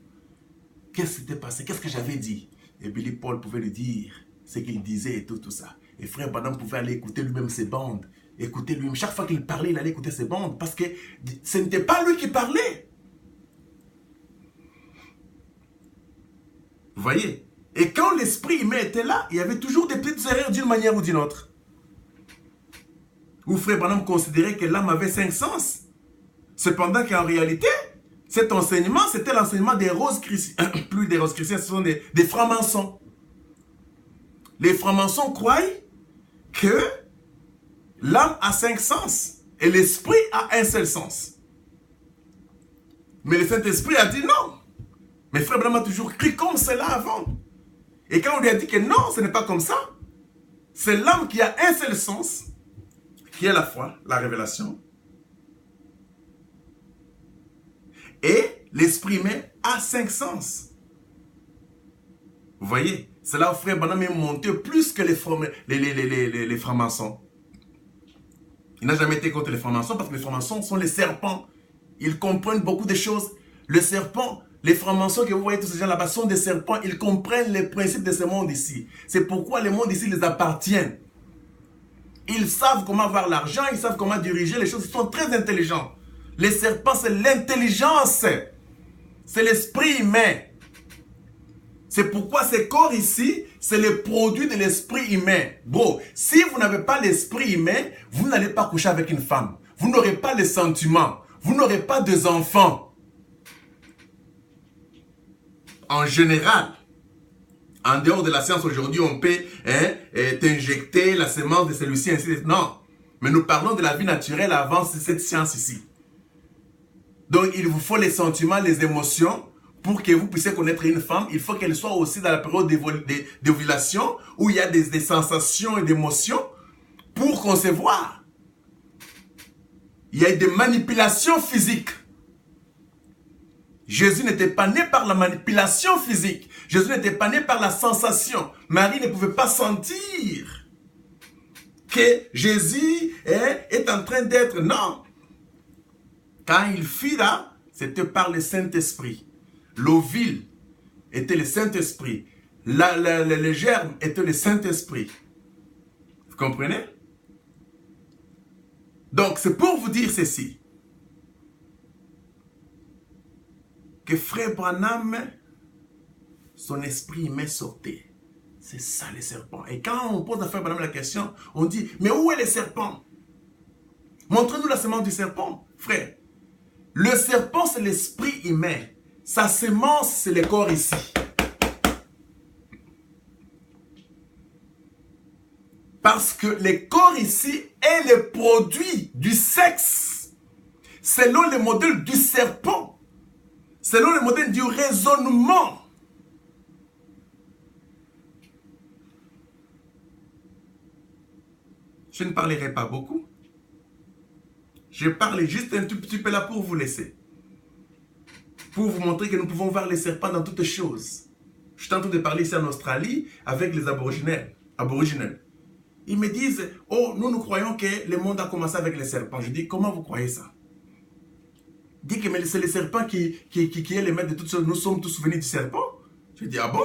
Qu'est-ce qui s'était passé? Qu'est-ce que j'avais dit? Et Billy Paul pouvait lui dire ce qu'il disait et tout ça. Et frère Branham pouvait aller écouter lui-même ses bandes. Écouter lui-même. Chaque fois qu'il parlait, il allait écouter ses bandes. Parce que ce n'était pas lui qui parlait. Vous voyez? Et quand l'esprit humain était là, il y avait toujours des petites erreurs d'une manière ou d'une autre. Où frère Branham considérait que l'âme avait 5 sens. Cependant qu'en réalité, cet enseignement, c'était l'enseignement des roses chrétiens. Plus des roses chrétiens, ce sont des francs-maçons. Les francs-maçons croient que l'âme a 5 sens et l'esprit a un seul sens. Mais le Saint-Esprit a dit non. Mais frère Branham a toujours cru comme cela avant. Et quand on lui a dit que non, ce n'est pas comme ça, c'est l'âme qui a un seul sens, qui est la foi, la révélation. Et l'esprit humain a 5 sens. Vous voyez, c'est là où frère Branham est monté plus que les francs-maçons. Il n'a jamais été contre les francs-maçons parce que les francs-maçons sont les serpents. Ils comprennent beaucoup de choses. Le serpent, les francs-maçons que vous voyez tous ces gens là-bas sont des serpents. Ils comprennent les principes de ce monde ici. C'est pourquoi le monde ici les appartient. Ils savent comment avoir l'argent, ils savent comment diriger les choses. Ils sont très intelligents. Les serpents, c'est l'intelligence. C'est l'esprit humain. C'est pourquoi ces corps ici, c'est le produit de l'esprit humain. Bro, si vous n'avez pas l'esprit humain, vous n'allez pas coucher avec une femme. Vous n'aurez pas les sentiments. Vous n'aurez pas des enfants. En général, en dehors de la science aujourd'hui, on peut t'injecter la semence de celui-ci, ainsi de suite. Non. Mais nous parlons de la vie naturelle avant cette science ici. Donc, il vous faut les sentiments, les émotions. Pour que vous puissiez connaître une femme, il faut qu'elle soit aussi dans la période d'ovulation où il y a des sensations et des émotions pour concevoir. Il y a des manipulations physiques. Jésus n'était pas né par la manipulation physique. Jésus n'était pas né par la sensation. Marie ne pouvait pas sentir que Jésus est en train d'être. Non. Quand il fit là, c'était par le Saint-Esprit. L'ovule était le Saint-Esprit. Le germe était le Saint-Esprit. Vous comprenez? Donc, c'est pour vous dire ceci. Que frère Branham, son esprit humain sortait. C'est ça les serpents. Et quand on pose à frère Branham la question, on dit, mais où est le serpent? Montrez-nous la semence du serpent, frère. Le serpent, c'est l'esprit humain. Sa semence, c'est le corps ici. Parce que le corps ici est le produit du sexe. Selon le modèle du serpent. Selon le modèle du raisonnement. Je ne parlerai pas beaucoup. Je parle juste un tout petit peu là pour vous laisser. Pour vous montrer que nous pouvons voir les serpents dans toutes choses. Je suis en train de parler ici en Australie avec les aborigènes. Ils me disent, oh, nous croyons que le monde a commencé avec les serpents. Je dis, comment vous croyez ça? Ils disent que c'est le serpent qui est le maître de toutes choses. Nous sommes tous venus du serpent. Je dis, ah bon?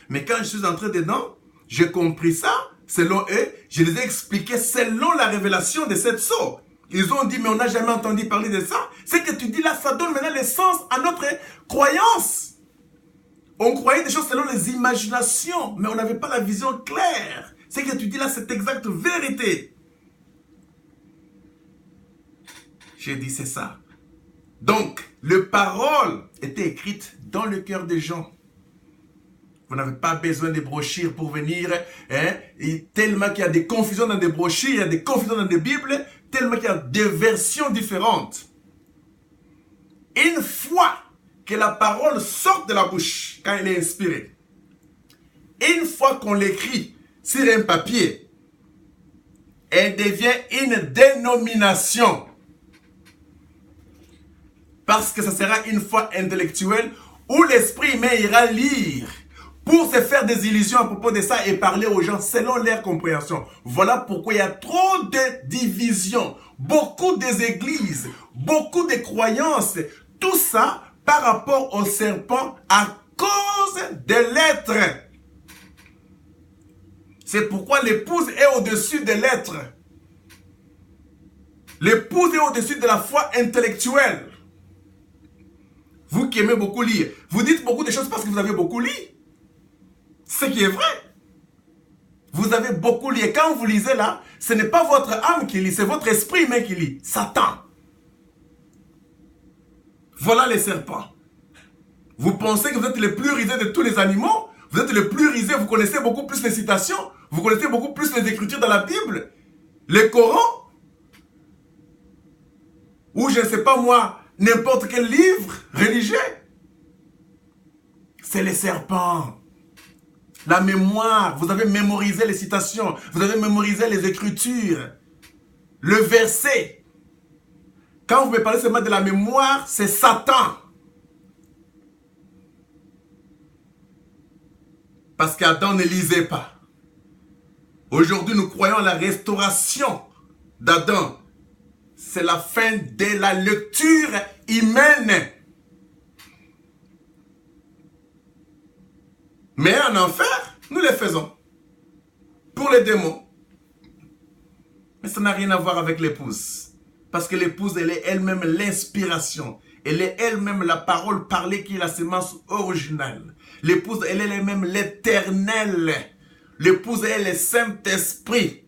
Mais quand je suis entré dedans, j'ai compris ça. Selon eux, je les ai expliqués selon la révélation de cette sorte. Ils ont dit, mais on n'a jamais entendu parler de ça. Ce que tu dis là, ça donne maintenant le sens à notre croyance. On croyait des choses selon les imaginations, mais on n'avait pas la vision claire. Ce que tu dis là, c'est exacte vérité. J'ai dit, c'est ça. Donc, les paroles étaient écrites dans le cœur des gens. Vous n'avez pas besoin de brochures pour venir. Et tellement qu'il y a des confusions dans des brochures, il y a des confusions dans des Bibles, tellement qu'il y a des versions différentes. Une fois que la parole sort de la bouche, quand elle est inspirée, une fois qu'on l'écrit sur un papier, elle devient une dénomination. Parce que ça sera une foi intellectuelle où l'esprit humain ira lire pour se faire des illusions à propos de ça et parler aux gens selon leur compréhension. Voilà pourquoi il y a trop de divisions, beaucoup des églises, beaucoup de croyances, tout ça par rapport au serpent à cause des lettres. C'est pourquoi l'épouse est au-dessus des lettres. L'épouse est au-dessus de la foi intellectuelle. Vous qui aimez beaucoup lire, vous dites beaucoup de choses parce que vous avez beaucoup lu. Ce qui est vrai. Vous avez beaucoup lu. Et quand vous lisez là, ce n'est pas votre âme qui lit, c'est votre esprit humain qui lit. Satan. Voilà les serpents. Vous pensez que vous êtes les plus risés de tous les animaux? Vous êtes les plus risés, vous connaissez beaucoup plus les citations, vous connaissez beaucoup plus les écritures dans la Bible, les Corans, ou je ne sais pas moi, n'importe quel livre religieux. C'est les serpents. La mémoire, vous avez mémorisé les citations, vous avez mémorisé les écritures, le verset. Quand vous me parlez seulement de la mémoire, c'est Satan. Parce qu'Adam ne lisait pas. Aujourd'hui, nous croyons à la restauration d'Adam. C'est la fin de la lecture humaine. Mais en enfer, nous les faisons. Pour les démons. Mais ça n'a rien à voir avec l'épouse. Parce que l'épouse, elle est elle-même l'inspiration. Elle est elle-même la parole parlée qui est la sémence originale. L'épouse, elle est elle-même l'éternel. L'épouse est le Saint-Esprit.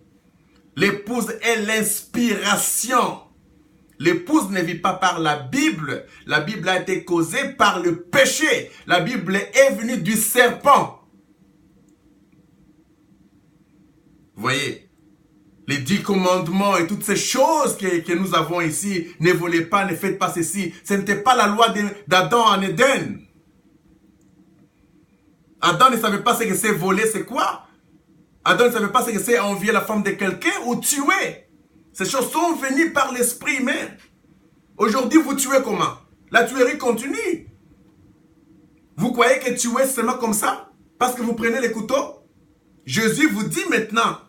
L'épouse est l'inspiration. L'épouse ne vit pas par la Bible. La Bible a été causée par le péché. La Bible est venue du serpent. Vous voyez, les 10 commandements et toutes ces choses que nous avons ici, ne volez pas, ne faites pas ceci. Ce n'était pas la loi d'Adam en Éden. Adam ne savait pas ce que c'est voler, c'est quoi? Adam ne savait pas ce que c'est envier la femme de quelqu'un ou tuer. Ces choses sont venues par l'esprit humain. Aujourd'hui, vous tuez comment? La tuerie continue. Vous croyez que tuer c'est seulement comme ça? Parce que vous prenez les couteaux? Jésus vous dit maintenant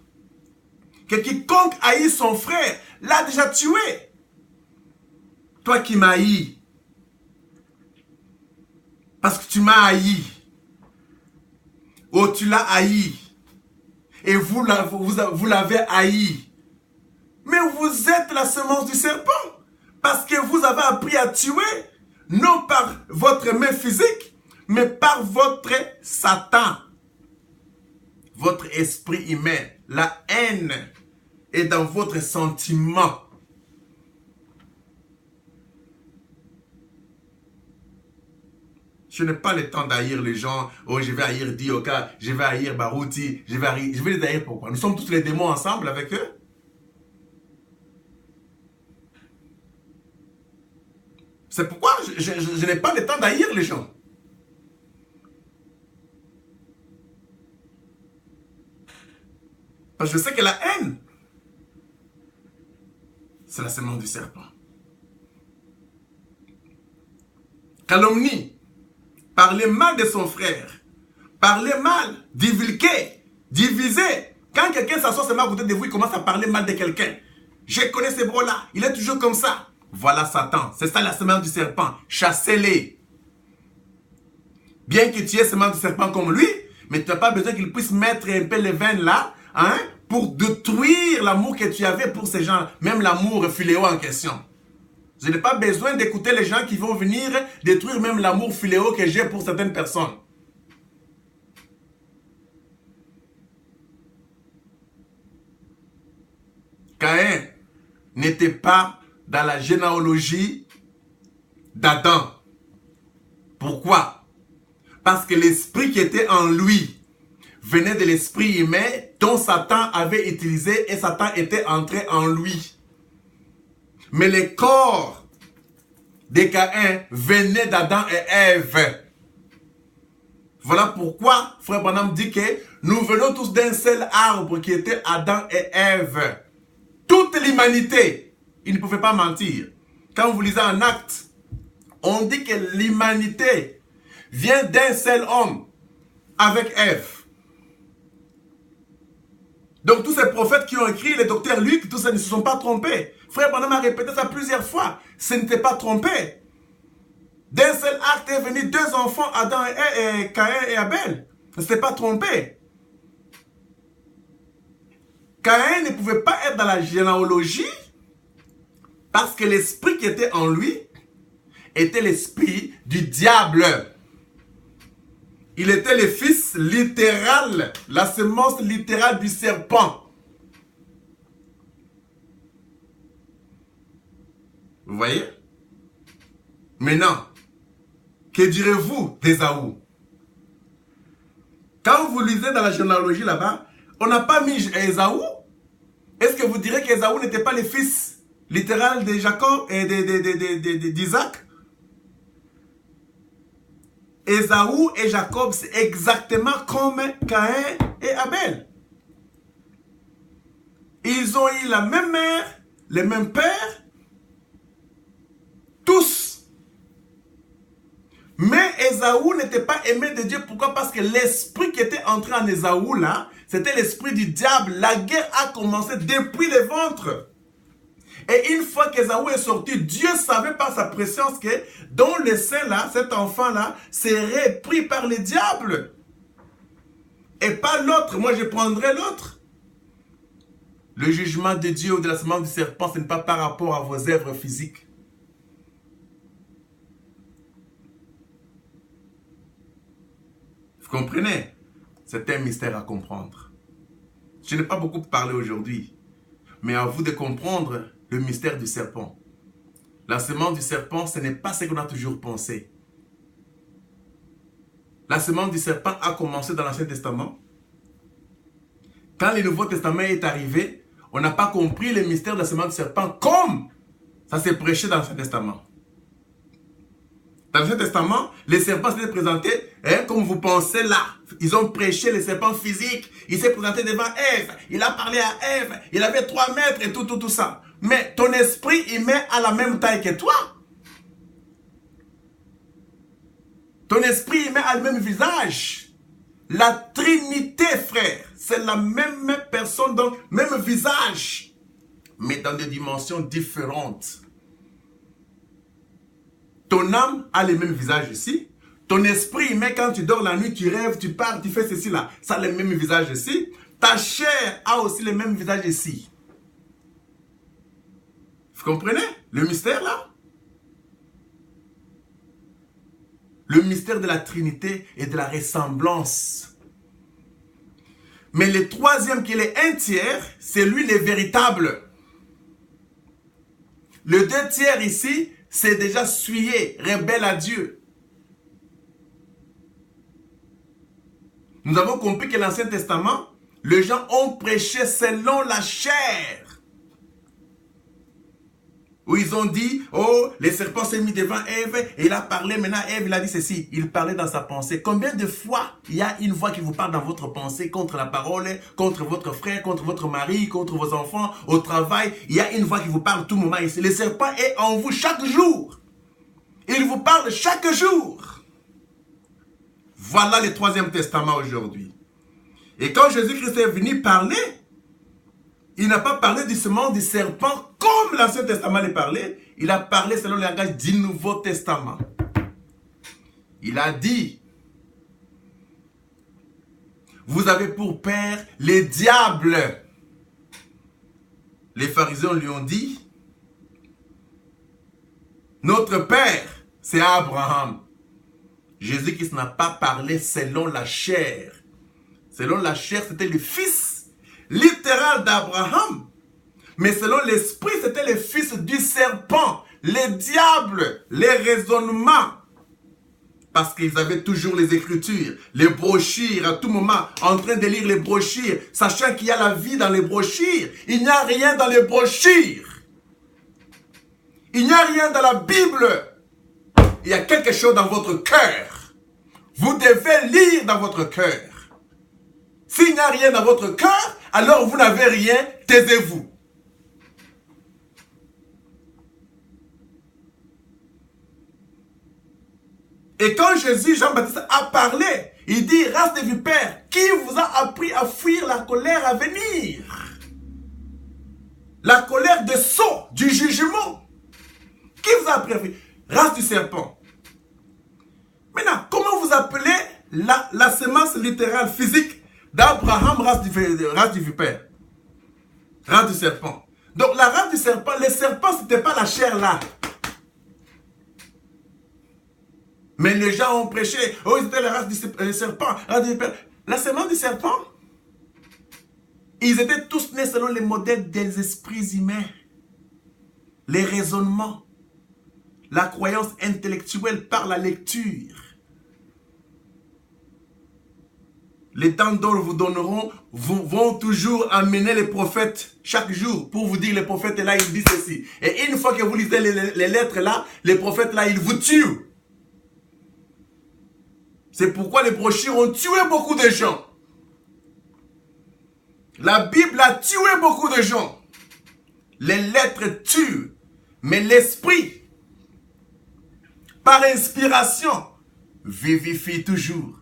que quiconque haït son frère l'a déjà tué. Toi qui m'as haï, parce que tu m'as haï, ou tu l'as haï, et vous l'avez haï. Mais vous êtes la semence du serpent. Parce que vous avez appris à tuer, non par votre main physique, mais par votre Satan. Votre esprit humain. La haine est dans votre sentiment. Je n'ai pas le temps d'haïr les gens. Oh, je vais haïr Dioka, je vais haïr Barouti, je vais les haïr pourquoi? Nous sommes tous les démons ensemble avec eux. C'est pourquoi je n'ai pas le temps d'haïr les gens. Parce que je sais que la haine, c'est la semence du serpent. Calomnie, parler mal de son frère, parler mal, divulguer, diviser. Quand quelqu'un s'assoit seulement à côté de vous, il commence à parler mal de quelqu'un. Je connais ce bro-là, il est toujours comme ça. Voilà Satan, c'est ça la semence du serpent. Chassez-les. Bien que tu aies semence du serpent comme lui, mais tu n'as pas besoin qu'il puisse mettre un peu les veines là, hein, pour détruire l'amour que tu avais pour ces gens, même l'amour philéo en question. Je n'ai pas besoin d'écouter les gens qui vont venir détruire même l'amour philéo que j'ai pour certaines personnes. Caïn n'était pas dans la généalogie d'Adam. Pourquoi? Parce que l'esprit qui était en lui venait de l'esprit humain dont Satan avait utilisé et Satan était entré en lui. Mais le corps de Caïn venait d'Adam et Ève. Voilà pourquoi Frère Branham dit que nous venons tous d'un seul arbre qui était Adam et Ève. Toute l'humanité. Il ne pouvait pas mentir. Quand vous lisez un acte, on dit que l'humanité vient d'un seul homme avec Ève. Donc tous ces prophètes qui ont écrit, les docteurs Luc, tous ça ne se sont pas trompés. Frère Branham a répété ça plusieurs fois. Ce n'était pas trompé. D'un seul acte est venu 2 enfants, Adam et Caïn et Abel. Ce n'était pas trompé. Caïn ne pouvait pas être dans la généalogie parce que l'esprit qui était en lui était l'esprit du diable. Il était le fils littéral, la semence littérale du serpent. Vous voyez? Maintenant, que direz-vous d'Ésaü? Quand vous lisez dans la généalogie là-bas, on n'a pas mis Ésaü. Est-ce que vous direz qu'Ésaü n'était pas le fils littéral de Jacob et d'Isaac? Ésaü et Jacob, c'est exactement comme Caïn et Abel. Ils ont eu la même mère, le même père, tous. Mais Ésaü n'était pas aimé de Dieu. Pourquoi? Parce que l'esprit qui était entré en Ésaü là, c'était l'esprit du diable. La guerre a commencé depuis le ventre. Et une fois qu'Ésaü est sorti, Dieu savait par sa préscience que dans le sein là, cet enfant là, serait pris par le diable. Et pas l'autre. Moi je prendrai l'autre. Le jugement de Dieu ou de la semence du serpent, ce n'est pas par rapport à vos œuvres physiques. Vous comprenez? C'est un mystère à comprendre. Je n'ai pas beaucoup parlé aujourd'hui, mais à vous de comprendre le mystère du serpent. La semence du serpent, ce n'est pas ce qu'on a toujours pensé. La semence du serpent a commencé dans l'Ancien Testament. Quand le Nouveau Testament est arrivé, on n'a pas compris le mystère de la semence du serpent comme ça s'est prêché dans l'Ancien Testament. Dans l'Ancien Testament, les serpents s'étaient présentés comme vous pensez là. Ils ont prêché les serpents physiques. Il s'est présenté devant Ève. Il a parlé à Ève. Il avait 3 mètres et tout ça. Mais ton esprit, il met à la même taille que toi. Ton esprit, il met à le même visage. La Trinité, frère, c'est la même personne, donc même visage, mais dans des dimensions différentes. Ton âme a le même visage ici. Ton esprit, mais quand tu dors la nuit, tu rêves, tu pars, tu fais ceci là. Ça a le même visage ici. Ta chair a aussi le même visage ici. Vous comprenez le mystère là? Le mystère de la Trinité et de la ressemblance. Mais le troisième qui est un tiers, c'est lui le véritable. Le 2 tiers ici, c'est déjà souillé, rebelle à Dieu. Nous avons compris que l'Ancien Testament, les gens ont prêché selon la chair. Où ils ont dit, oh, les serpents s'est mis devant Ève, et il a parlé, maintenant Ève, il a dit ceci, il parlait dans sa pensée. Combien de fois il y a une voix qui vous parle dans votre pensée contre la parole, contre votre frère, contre votre mari, contre vos enfants, au travail, il y a une voix qui vous parle tout moment ici. Le serpent est en vous chaque jour. Il vous parle chaque jour. Voilà le 3e testament aujourd'hui. Et quand Jésus-Christ est venu parler, il n'a pas parlé du semence du serpent comme l'Ancien Testament le parlait. Il a parlé selon le langage du Nouveau Testament. Il a dit, vous avez pour père les diables. Les pharisiens lui ont dit, notre père, c'est Abraham. Jésus-Christ n'a pas parlé selon la chair. Selon la chair, c'était le fils littéral d'Abraham. Mais selon l'esprit, c'était le fils du serpent, les diables, les raisonnements. Parce qu'ils avaient toujours les Écritures, les brochures, à tout moment, en train de lire les brochures, sachant qu'il y a la vie dans les brochures. Il n'y a rien dans les brochures. Il n'y a rien dans la Bible. Il y a quelque chose dans votre cœur. Vous devez lire dans votre cœur. S'il n'y a rien dans votre cœur, alors vous n'avez rien, taisez-vous. Et quand Jésus, Jean-Baptiste, a parlé, il dit, race de vipères, qui vous a appris à fuir la colère à venir? La colère de sceau, du jugement. Qui vous a appris à fuir? Race du serpent. Maintenant, comment vous appelez la semence littérale physique d'Abraham, race du vipère? Race du serpent. Donc la race du serpent, le serpent, ce n'était pas la chair là. Mais les gens ont prêché, oh, c'était la race du serpent, race du vipère. La semence du serpent, ils étaient tous nés selon les modèles des esprits humains. Les raisonnements, la croyance intellectuelle par la lecture. Les temps d'or vous donneront, vont toujours amener les prophètes chaque jour pour vous dire, les prophètes là, ils disent ceci. Et une fois que vous lisez les lettres là, les prophètes là, ils vous tuent. C'est pourquoi les brochures ont tué beaucoup de gens. La Bible a tué beaucoup de gens. Les lettres tuent, mais l'esprit, par inspiration, vivifie toujours.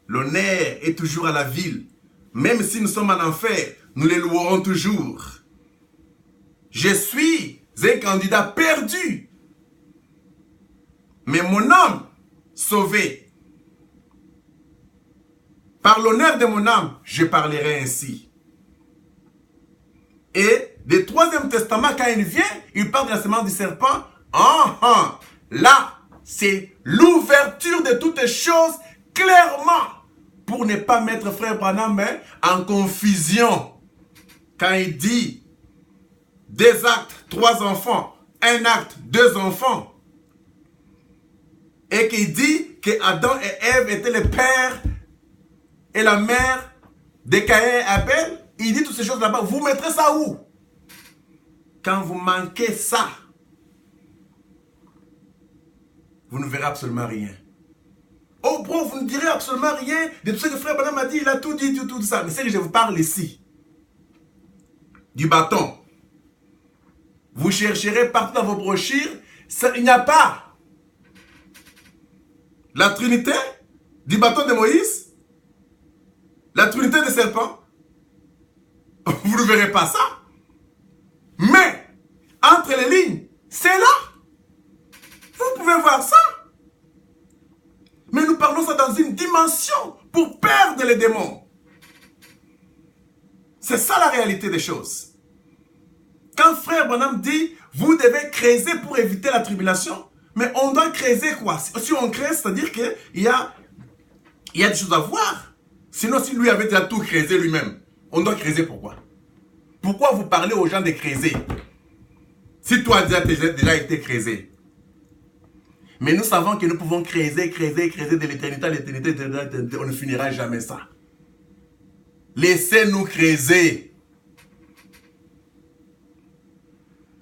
L'honneur est toujours à la ville. Même si nous sommes en enfer, nous les louerons toujours. Je suis un candidat perdu, mais mon âme sauvée. Par l'honneur de mon âme, je parlerai ainsi. Et le Troisième Testament, quand il vient, il parle de la semence du serpent. Là, c'est l'ouverture de toutes choses clairement pour ne pas mettre frère Branham en confusion. Quand il dit 2 actes, 3 enfants, 1 acte, 2 enfants, et qu'il dit que Adam et Ève étaient le père et la mère de Caïn et Abel, il dit toutes ces choses là-bas. Vous mettrez ça où? Quand vous manquez ça, vous ne verrez absolument rien. Oh bro, vous ne direz absolument rien de tout ce que frère Branham a dit. Il a tout dit, tout ça. Mais c'est que je vous parle ici du bâton. Vous chercherez partout dans vos brochures. Il n'y a pas la Trinité du bâton de Moïse, la Trinité des serpents. Vous ne verrez pas ça. Mais, entre les lignes, c'est là. Vous pouvez voir ça. Mais nous parlons ça dans une dimension pour perdre les démons. C'est ça la réalité des choses. Quand frère Branham dit, vous devez creuser pour éviter la tribulation, mais on doit creuser quoi? Si on creuse, c'est-à-dire qu'il y a des choses à voir. Sinon, si lui avait déjà tout creusé lui-même, on doit creuser pourquoi? Pourquoi vous parlez aux gens de creuser? Si toi déjà été creusé. Mais nous savons que nous pouvons creuser de l'éternité à l'éternité, on ne finira jamais ça. Laissez-nous creuser.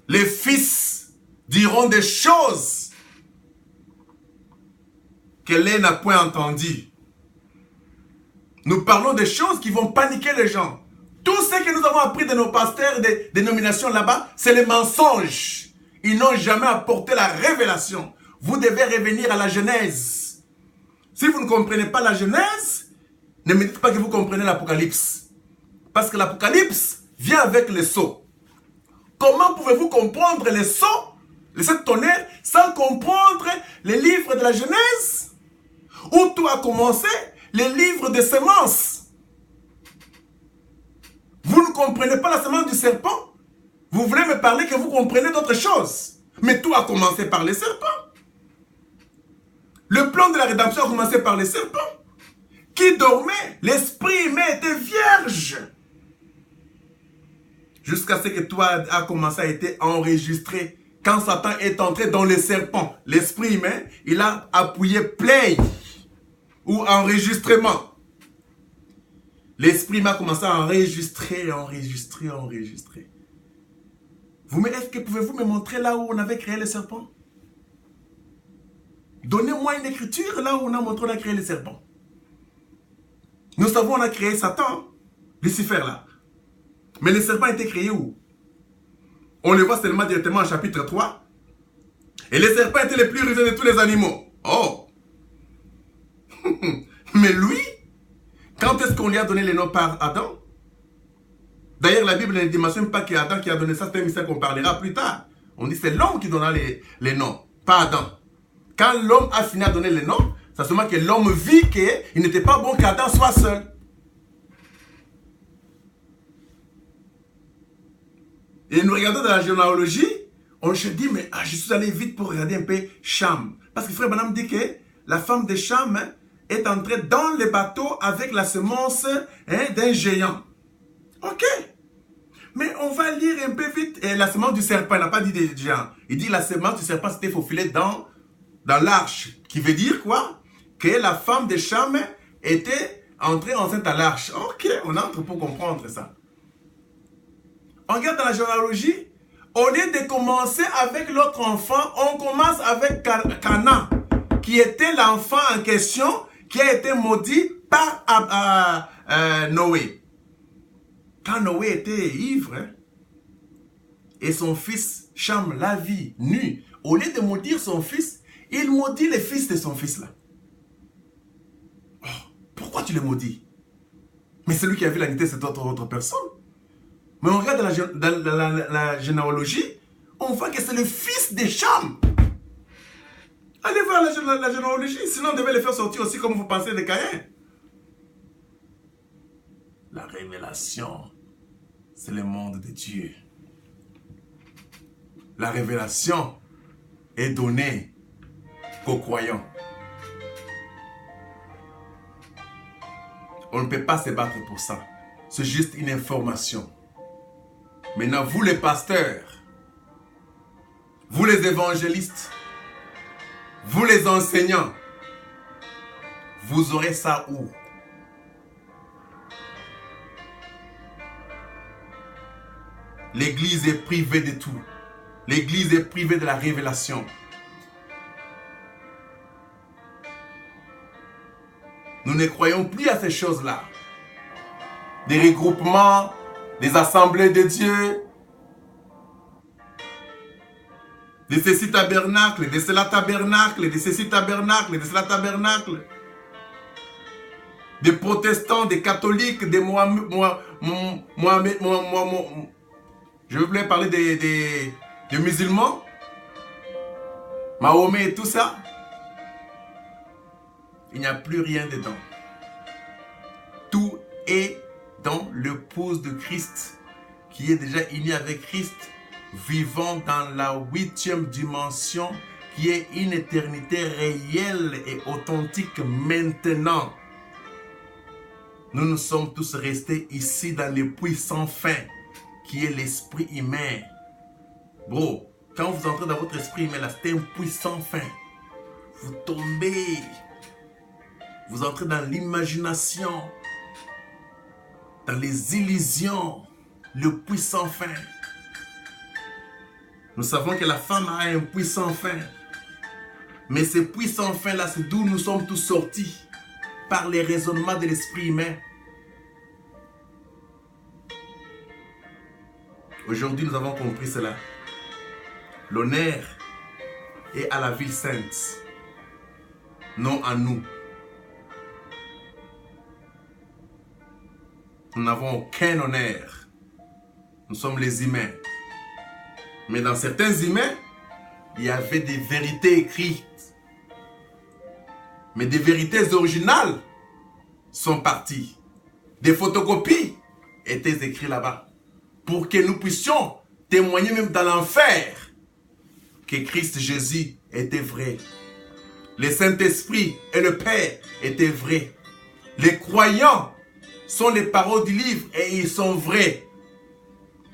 Les fils diront des choses que l'un n'a point entendues. Nous parlons des choses qui vont paniquer les gens. Tout ce que nous avons appris de nos pasteurs des dénominations là-bas, c'est les mensonges. Ils n'ont jamais apporté la révélation. Vous devez revenir à la Genèse. Si vous ne comprenez pas la Genèse, ne me dites pas que vous comprenez l'Apocalypse. Parce que l'Apocalypse vient avec les sceaux. Comment pouvez-vous comprendre les sceaux, les 7 tonnerres, sans comprendre les livres de la Genèse? Où tout a commencé, les livres de semences. Vous ne comprenez pas la semence du serpent? Vous voulez me parler que vous comprenez d'autres choses. Mais tout a commencé par les serpents. Le plan de la rédemption a commencé par les serpents. Qui dormait? L'esprit humain était vierge. Jusqu'à ce que toi a commencé à être enregistré. Quand Satan est entré dans les serpents, l'esprit humain, il a appuyé play ou enregistrement. L'esprit humain a commencé à enregistrer. Est-ce que pouvez-vous me montrer là où on avait créé les serpents? Donnez-moi une écriture là où on a montré qu'on a créé les serpents. Nous savons on a créé Satan, Lucifer là. Mais les serpents étaient créés où? On les voit seulement directement en chapitre 3. Et les serpents étaient les plus rusés de tous les animaux. Oh! Mais lui, quand est-ce qu'on lui a donné les noms par Adam? D'ailleurs, la Bible ne dit même pas que Adam qui a donné ça, c'est un mystère qu'on parlera plus tard. On dit que c'est l'homme qui donna les noms, pas Adam. Quand l'homme a fini à donner les noms, c'est seulement que l'homme vit qu'il n'était pas bon qu'Adam soit seul. Et nous regardons dans la généalogie, on se dit, mais je suis allé vite pour regarder un peu Cham. Parce que frère Branham dit que la femme de Cham est entrée dans le bateau avec la semence d'un géant. Ok. Mais on va lire un peu vite. Et la semence du serpent, il n'a pas dit des géants. Il dit que la semence du serpent s'était faufilée dans l'arche. Qui veut dire quoi? Que la femme de Cham était entrée enceinte à l'arche. Ok, on entre pour comprendre ça. On regarde dans la généalogie, au lieu de commencer avec l'autre enfant, on commence avec Cana. qui était l'enfant en question qui a été maudit par Noé. Quand Noé était ivre, hein, et son fils Cham la vit nu, au lieu de maudire son fils, il maudit les fils de son fils là. Oh, pourquoi tu les maudis? Mais celui qui a vu la nudité, c'est autre personne. Mais on regarde la généalogie, on voit que c'est le fils de Cham. Allez voir la généalogie, sinon on devait les faire sortir aussi comme vous pensez de Caïn. La révélation, c'est le monde de Dieu. La révélation est donnée qu'aux croyants. On ne peut pas se battre pour ça. C'est juste une information. Maintenant, vous les pasteurs, vous les évangélistes, vous les enseignants, vous aurez ça où? L'église est privée de tout. L'église est privée de la révélation. Nous ne croyons plus à ces choses-là. Des regroupements, des assemblées de Dieu, de ceci tabernacle, de cela tabernacle, de ceci tabernacle, de cela tabernacle. Des protestants, des catholiques, des je voulais parler des musulmans, Mahomet et tout ça. Il n'y a plus rien dedans. Tout est dans l'épouse de Christ, qui est déjà unie avec Christ, vivant dans la 8e dimension, qui est une éternité réelle et authentique maintenant. Nous nous sommes tous restés ici dans le puits sans fin, qui est l'esprit humain. Bro, quand vous entrez dans votre esprit humain, là, c'est un puits sans fin. Vous tombez. Vous entrez dans l'imagination, dans les illusions, le puits sans fin. Nous savons que la femme a un puits sans fin. Mais ce puits sans fin là, c'est d'où nous sommes tous sortis, par les raisonnements de l'esprit humain. Aujourd'hui, nous avons compris cela. L'honneur est à la ville sainte, non à nous. Nous n'avons aucun honneur. Nous sommes les humains. Mais dans certains humains, il y avait des vérités écrites. Mais des vérités originales sont parties. Des photocopies étaient écrites là-bas. Pour que nous puissions témoigner même dans l'enfer que Christ Jésus était vrai. Le Saint-Esprit et le Père étaient vrais. Les croyants sont les paroles du livre et ils sont vrais.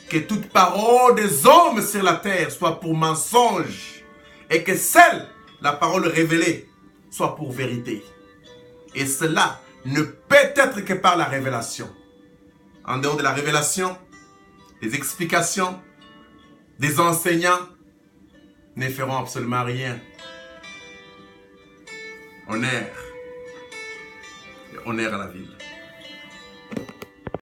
Que toute parole des hommes sur la terre soit pour mensonge et que seule la parole révélée soit pour vérité. Et cela ne peut être que par la révélation. En dehors de la révélation, les explications des enseignants ne feront absolument rien. Honneur. Et honneur à la ville.